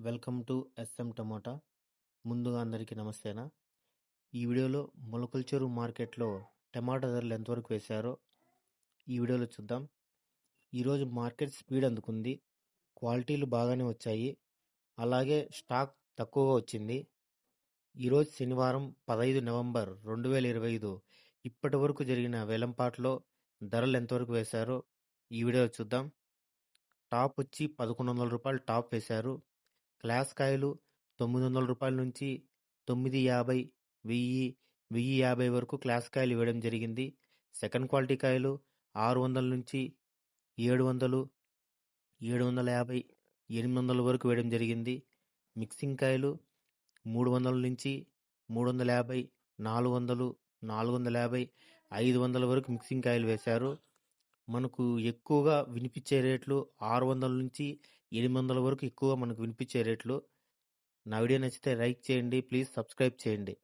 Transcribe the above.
Welcome to S M tomato. ముందుగా అందరికీ నమస్తేనా. ఈ వీడియోలో మొలకల చెరువు మార్కెట్లో టమాటా ధరలు ఎంతవరకు వేశారో ఈ వీడియోలో చూద్దాం. ఈరోజు మార్కెట్ స్పీడ్ అందుకుంది, క్వాలిటీలు బాగానే వచ్చాయి, అలాగే స్టాక్ తక్కువగా వచ్చింది. ఈరోజు శనివారం 15 నవంబర్ 2025 ఇప్పటి వరకు జరిగిన వేలంపాట్లో ధరలు ఎంతవరకు వేశారో ఈ వీడియోలో చూద్దాం. టాప్ వచ్చి 1100 రూపాయలు టాప్ వేశారు. క్లాస్ కాయలు 900 రూపాయల నుంచి 950, 1000, 1050 వరకు క్లాస్ కాయలు ఇవ్వడం జరిగింది. సెకండ్ క్వాలిటీ కాయలు 600 నుంచి 700, 750, 800 వరకు వేయడం జరిగింది. మిక్సింగ్ కాయలు 300 నుంచి 350, 400, 450, 500 వరకు మిక్సింగ్ కాయలు వేశారు. మనకు ఎక్కువగా వినిపించే రేట్లు 600 నుంచి 800 వరకు ఎక్కువ మనకు వినిపించే రేట్లు. నా వీడియో నచ్చితే లైక్ చేయండి, ప్లీజ్ సబ్స్క్రైబ్ చేయండి.